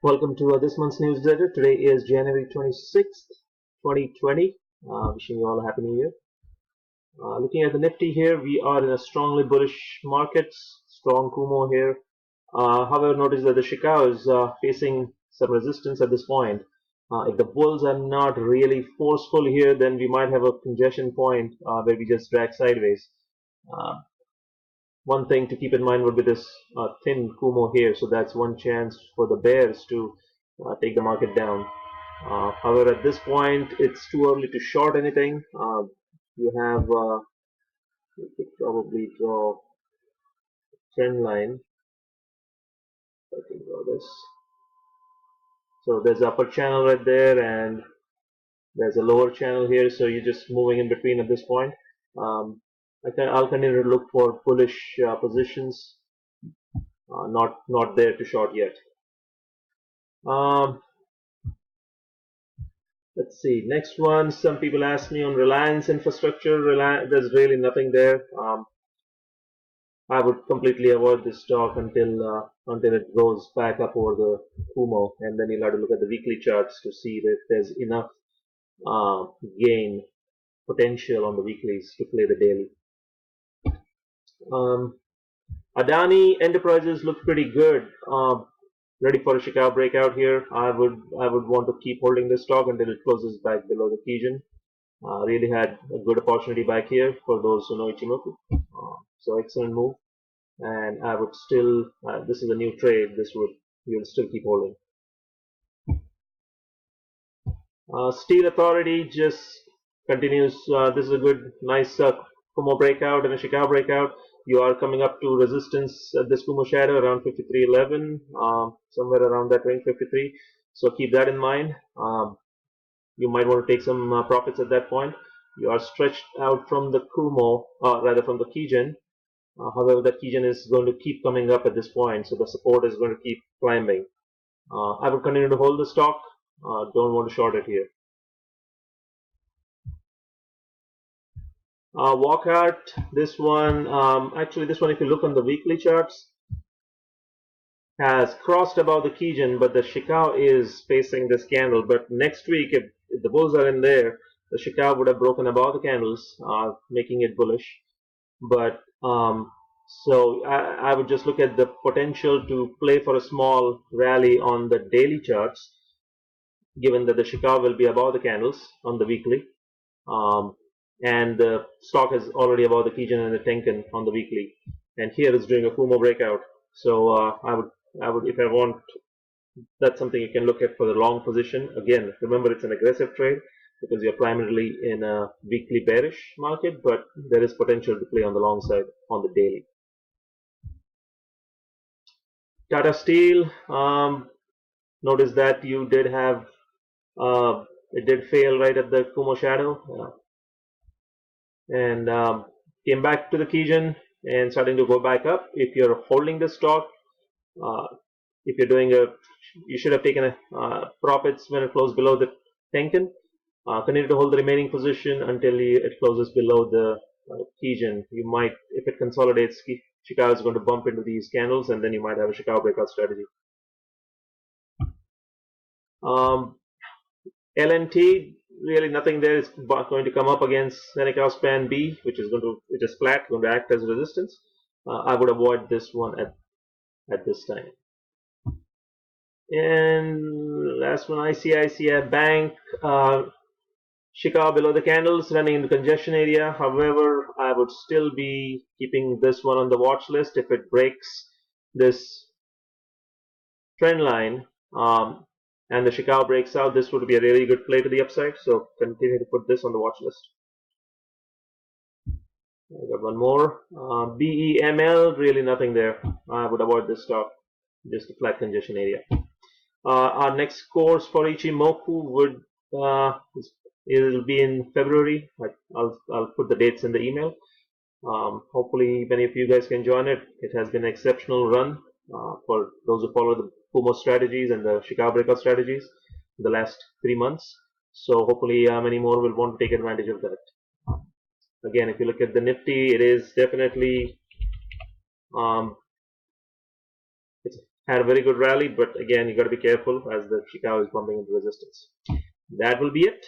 Welcome to this month's newsletter. Today is January 26th, 2020. Wishing you all a happy new year. Looking at the Nifty here, we are in a strongly bullish market, strong Kumo here. However, notice that the Chicago is facing some resistance at this point. If the bulls are not really forceful here, then we might have a congestion point where we just drag sideways. Uh, One thing to keep in mind would be this thin Kumo here, so that's one chance for the bears to take the market down. However, at this point, it's too early to short anything. You could probably draw a trend line. I can draw this. So there's the upper channel right there, and there's a lower channel here. So you're just moving in between at this point. Um, I'll continue to look for bullish positions. Not there to short yet. Um, Let's see. Next one, some people ask me on Reliance infrastructure. There's really nothing there. I would completely avoid this stock until it goes back up over the Kumo, and then you'll have to look at the weekly charts to see if there's enough gain potential on the weeklies to play the daily. Adani Enterprises look pretty good. Ready for a Chicago breakout here. I would want to keep holding this stock until it closes back below the Kijun. Really had a good opportunity back here for those who know Ichimoku. So excellent move, and I would still. This is a new trade. You'll still keep holding. Steel Authority just continues. This is a good, nice Kumo breakout and a Chicago breakout. You are coming up to resistance at this Kumo shadow around 53.11, somewhere around that range, 53. So keep that in mind. You might want to take some profits at that point. You are stretched out from the Kumo, rather from the Kijun. However, the Kijun is going to keep coming up at this point, so the support is going to keep climbing. I would continue to hold the stock. Don't want to short it here. Walkout, this one, this one, if you look on the weekly charts, has crossed above the Kijun, but the Chicago is facing this candle. But next week, if the bulls are in there, the Chicago would have broken above the candles, making it bullish. But so I would just look at the potential to play for a small rally on the daily charts, given that the Chicago will be above the candles on the weekly. And the stock is already above the Kijun and the Tenkan on the weekly. And here it's doing a Kumo breakout. So I would, if I want, that's something you can look at for the long position. Again, remember it's an aggressive trade because you're primarily in a weekly bearish market, but there is potential to play on the long side on the daily. Tata Steel, notice that you did have, it did fail right at the Kumo shadow, and came back to the Kijun and starting to go back up. If you're holding the stock, if you're doing you should have taken profits when it closed below the Tenkan. Continue to hold the remaining position until it closes below the Kijun. You might, if it consolidates, Chicago is going to bump into these candles, and then you might have a Chicago breakout strategy. LNT, really nothing there. Is going to come up against Seneca span B, which is flat, going to act as resistance. I would avoid this one at this time. And last one, ICICI Bank, Chicago below the candles, running in the congestion area. However, I would still be keeping this one on the watch list. If it breaks this trend line and the Chicago breaks out, this would be a really good play to the upside. So continue to put this on the watch list. I got one more. BEML, really nothing there. I would avoid this stock. Just a flat congestion area. Our next course for Ichimoku would it'll be in February. I'll put the dates in the email. Hopefully many of you guys can join it. It has been an exceptional run for those who follow the Kumo strategies and the Chicago breakout strategies in the last 3 months. So hopefully many more will want to take advantage of that. Again, if you look at the Nifty, it is definitely it's had a very good rally, but again, you got to be careful as the Chicago is bumping into resistance. That will be it.